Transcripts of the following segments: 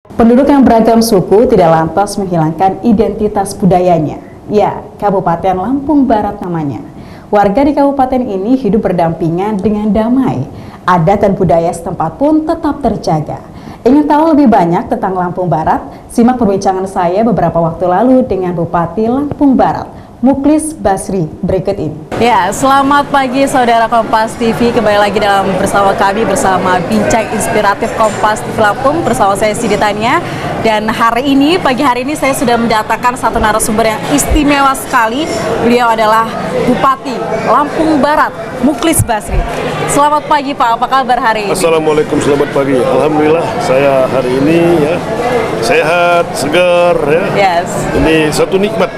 Penduduk yang beragam suku tidak lantas menghilangkan identitas budayanya. Ya, Kabupaten Lampung Barat namanya. Warga di kabupaten ini hidup berdampingan dengan damai. Adat dan budaya setempat pun tetap terjaga. Ingin tahu lebih banyak tentang Lampung Barat? Simak perbincangan saya beberapa waktu lalu dengan Bupati Lampung Barat, Mukhlis Basri, berikut ini. Ya, selamat pagi saudara Kompas TV. Kembali lagi bersama kami bersama Bincang Inspiratif Kompas TV Lampung bersama saya Siti Tania. Dan pagi hari ini saya sudah mendatangkan satu narasumber yang istimewa sekali. Beliau adalah Bupati Lampung Barat, Mukhlis Basri. Selamat pagi Pak, apa kabar hari ini? Assalamualaikum, selamat pagi. Alhamdulillah saya hari ini sehat, segar ya. Yes. Ini satu nikmat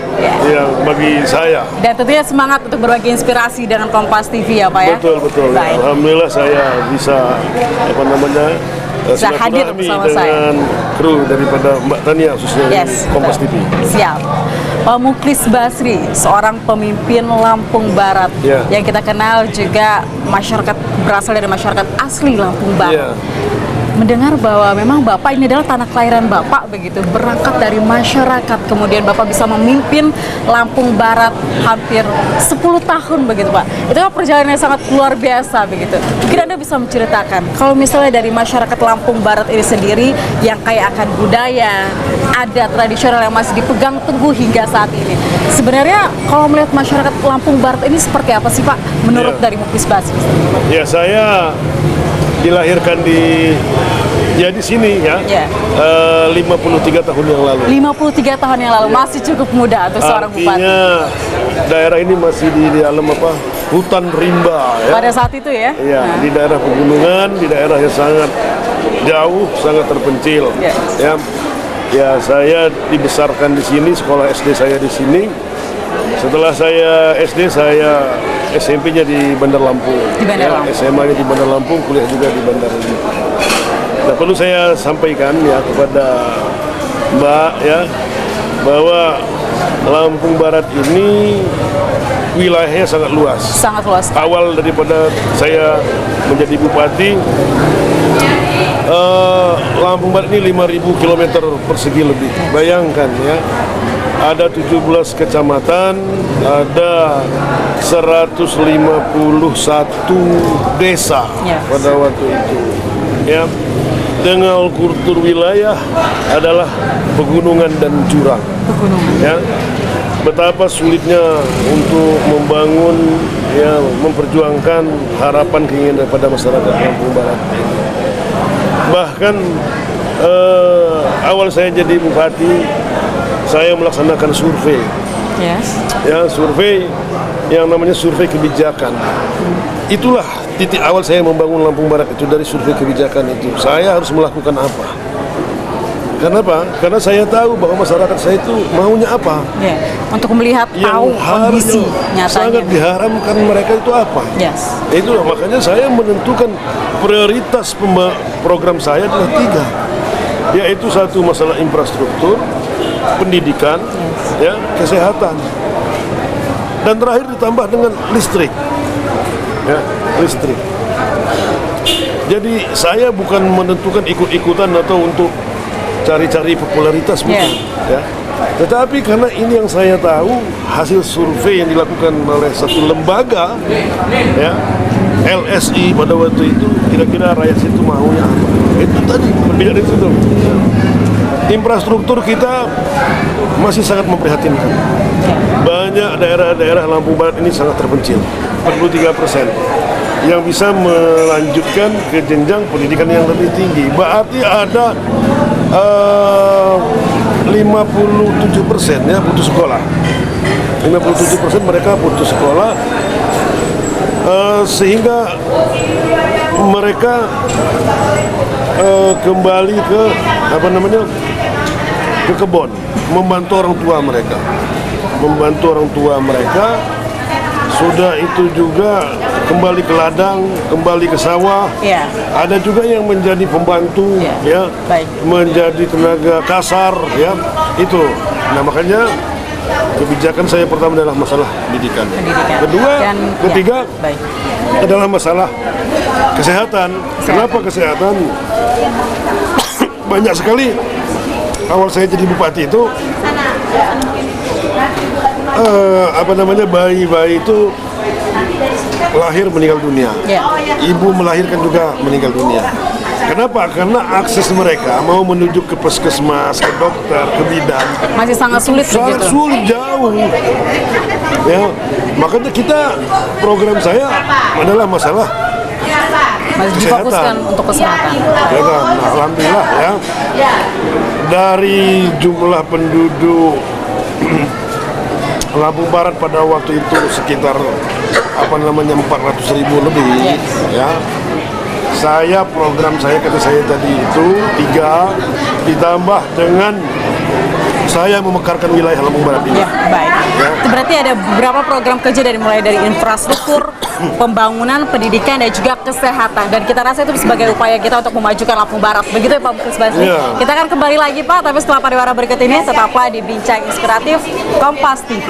yang bagi saya. Dan tentunya semangat untuk berbagi inspirasi dengan Kompas TV ya Pak ya. Betul. Baik. Alhamdulillah saya bisa bisa hadir bersama saya. Dengan kru daripada Mbak Tania khususnya Kompas TV. Siap. Pak Mukhlis Basri, seorang pemimpin Lampung Barat yang kita kenal juga berasal dari masyarakat asli Lampung Barat. Mendengar bahwa memang Bapak ini adalah tanah kelahiran Bapak begitu, berangkat dari masyarakat, kemudian Bapak bisa memimpin Lampung Barat hampir 10 tahun begitu Pak. Itu kan perjalanan yang sangat luar biasa begitu. Mungkin Anda bisa menceritakan, kalau misalnya dari masyarakat Lampung Barat ini sendiri yang kaya akan budaya, adat tradisional yang masih dipegang teguh hingga saat ini. Sebenarnya kalau melihat masyarakat Lampung Barat ini seperti apa sih Pak menurut dari Mukhlis Basri? Ya, saya dilahirkan di sini 53 tahun yang lalu. 53 tahun yang lalu, masih cukup muda untuk seorang bupati. Artinya daerah ini masih di dalam hutan rimba ya. Pada saat itu ya? Iya, di daerah pegunungan, di daerah yang sangat jauh, sangat terpencil. Ya, saya dibesarkan di sini, sekolah SD saya di sini. Setelah saya SD, saya SMP-nya di Bandar Lampung, SMA-nya di Bandar Lampung, kuliah juga di Bandar Lampung. Nah, perlu saya sampaikan kepada Mbak bahwa Lampung Barat ini wilayahnya sangat luas. Sangat luas. Awal daripada saya menjadi bupati, Lampung Barat ini 5.000 km persegi lebih. Bayangkan ada 17 kecamatan, ada 151 desa pada waktu itu. Dengan kultur wilayah adalah pegunungan dan jurang. Betapa sulitnya untuk membangun, memperjuangkan harapan keinginan daripada masyarakat Lampung Barat. Bahkan awal saya jadi bupati, saya melaksanakan survei. Survei yang namanya survei kebijakan. Itulah titik awal saya membangun Lampung Barat itu, dari survei kebijakan itu. Saya harus melakukan apa? Kenapa? Karena saya tahu bahwa masyarakat saya itu maunya apa. Untuk melihat tahu kondisi nyatanya. Sangat diharamkan mereka itu apa. Itulah makanya saya menentukan prioritas program saya adalah 3. Yaitu satu, masalah infrastruktur, pendidikan, kesehatan, dan terakhir ditambah dengan listrik. Listrik. Jadi saya bukan menentukan ikut-ikutan atau untuk cari-cari popularitas, bukan. Tetapi karena ini yang saya tahu, hasil survei yang dilakukan oleh satu lembaga, LSI pada waktu itu, kira-kira rakyat situ maunya apa. Itu tadi berbeda dari situ. Infrastruktur kita masih sangat memprihatinkan. Banyak daerah-daerah Lampung Barat ini sangat terpencil, 43%, yang bisa melanjutkan ke jenjang pendidikan yang lebih tinggi. Berarti ada 57% putus sekolah. 57% mereka putus sekolah, sehingga mereka kembali ke kebun, membantu orang tua mereka. Sudah itu juga kembali ke ladang, kembali ke sawah. Ada juga yang menjadi pembantu, menjadi tenaga kasar, itu. Nah, makanya kebijakan saya pertama adalah masalah pendidikan. Ketiga adalah masalah kesehatan. Kenapa kesehatan? Banyak sekali awal saya jadi bupati itu bayi-bayi itu lahir meninggal dunia. Ibu melahirkan juga meninggal dunia. Kenapa? Karena akses mereka mau menuju ke puskesmas, ke dokter, ke bidan masih sangat sulit sangat begitu. sulit, jauh. Ya, makanya program saya adalah masalah Masih difokuskan untuk kesehatan. Nah, alhamdulillah ya. Dari jumlah penduduk Lampung Barat pada waktu itu sekitar 400.000 lebih, ya. Program saya kata saya tadi itu 3 ditambah dengan saya memekarkan wilayah Lampung Barat ini. Ya, baik. Itu berarti ada beberapa program kerja mulai dari infrastruktur, pembangunan, pendidikan, dan juga kesehatan. Dan kita rasa itu sebagai upaya kita untuk memajukan Lampung Barat. Begitu ya Pak Muklis Basri? Ya. Kita akan kembali lagi Pak, tapi setelah pariwara berikut ini tetaplah di Bincang Inspiratif Kompas TV.